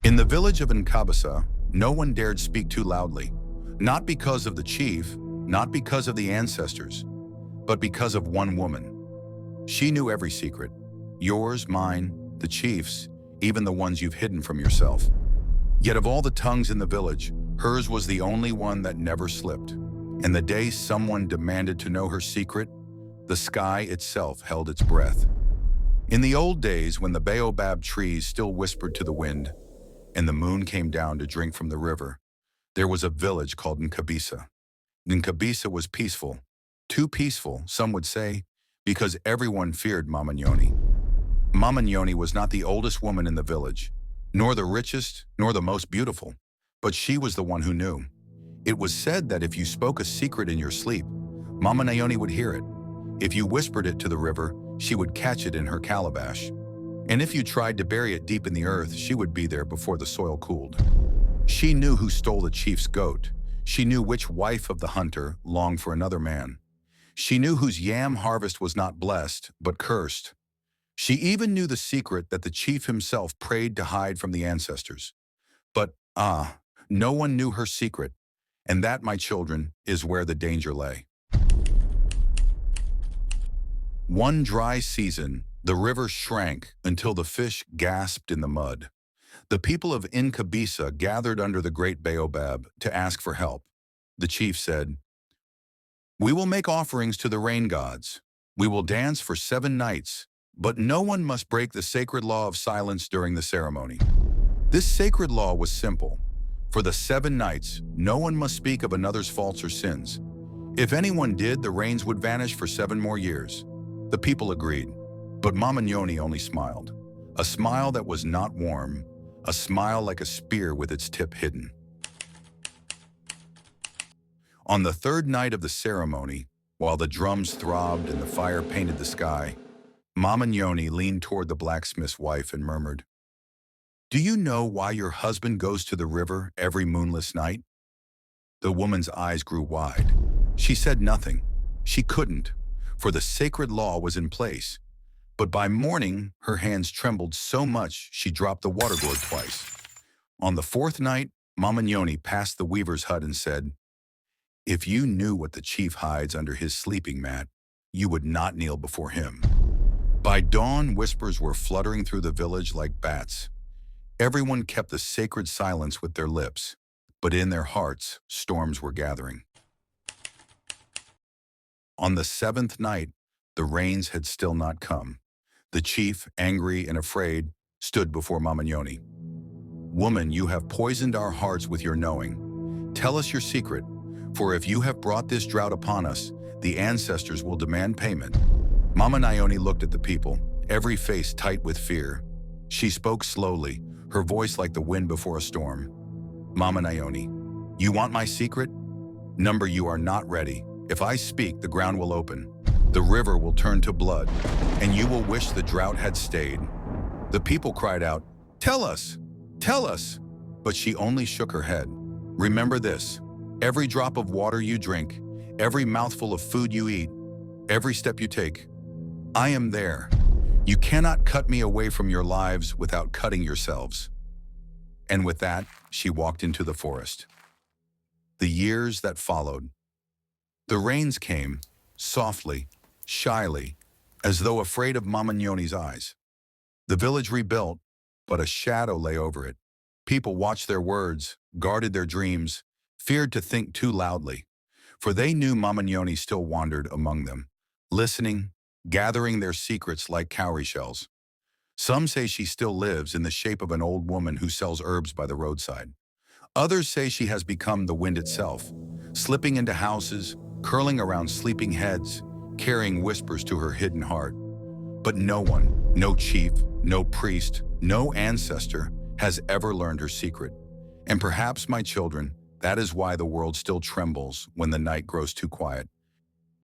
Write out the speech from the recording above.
In the village of Nkabisa, no one dared speak too loudly, not because of the chief, not because of the ancestors, but because of one woman. She knew every secret, yours, mine, the chief's, even the ones you've hidden from yourself. Yet of all the tongues in the village, hers was the only one that never slipped. And the day someone demanded to know her secret, the sky itself held its breath. In the old days, when the baobab trees still whispered to the wind, and the moon came down to drink from the river, there was a village called Nkabisa. Nkabisa was peaceful, too peaceful, some would say, because everyone feared Mama Nyoni. Mama Nyoni was not the oldest woman in the village, nor the richest, nor the most beautiful, but she was the one who knew. It was said that if you spoke a secret in your sleep, Mama Nyoni would hear it. If you whispered it to the river, she would catch it in her calabash. And if you tried to bury it deep in the earth, she would be there before the soil cooled. She knew who stole the chief's goat. She knew which wife of the hunter longed for another man. She knew whose yam harvest was not blessed, but cursed. She even knew the secret that the chief himself prayed to hide from the ancestors. But, no one knew her secret, and that, my children, is where the danger lay. One dry season, the river shrank until the fish gasped in the mud. The people of Nkabisa gathered under the great baobab to ask for help. The chief said, "We will make offerings to the rain gods. We will dance for 7 nights, but no one must break the sacred law of silence during the ceremony." This sacred law was simple. For the 7 nights, no one must speak of another's faults or sins. If anyone did, the rains would vanish for 7 more years. The people agreed, but Mama Nyoni only smiled. A smile that was not warm, a smile like a spear with its tip hidden. On the 3rd night of the ceremony, while the drums throbbed and the fire painted the sky, Mama Nyoni leaned toward the blacksmith's wife and murmured, "Do you know why your husband goes to the river every moonless night?" The woman's eyes grew wide. She said nothing. She couldn't, for the sacred law was in place. But by morning, her hands trembled so much she dropped the water gourd twice. On the 4th night, Mama Nyoni passed the weaver's hut and said, "If you knew what the chief hides under his sleeping mat, you would not kneel before him." By dawn, whispers were fluttering through the village like bats. Everyone kept the sacred silence with their lips, but in their hearts, storms were gathering. On the 7th night, the rains had still not come. The chief, angry and afraid, stood before Mama Nyoni. "Woman, you have poisoned our hearts with your knowing. Tell us your secret, for if you have brought this drought upon us, the ancestors will demand payment." Mama Nyoni looked at the people, every face tight with fear. She spoke slowly, her voice like the wind before a storm. "Mama Nyoni, you want my secret? Number, you are not ready. If I speak, the ground will open. The river will turn to blood, and you will wish the drought had stayed." The people cried out, "Tell us! Tell us!" But she only shook her head. "Remember this, every drop of water you drink, every mouthful of food you eat, every step you take, I am there. You cannot cut me away from your lives without cutting yourselves." And with that, she walked into the forest. The years that followed. The rains came, softly, shyly, as though afraid of Mama Nyoni's eyes. The village rebuilt, but a shadow lay over it. People watched their words, guarded their dreams, feared to think too loudly, for they knew Mama Nyoni still wandered among them, listening, gathering their secrets like cowrie shells. Some say she still lives in the shape of an old woman who sells herbs by the roadside. Others say she has become the wind itself, slipping into houses, curling around sleeping heads, carrying whispers to her hidden heart. But no one, no chief, no priest, no ancestor has ever learned her secret. And perhaps, my children, that is why the world still trembles when the night grows too quiet.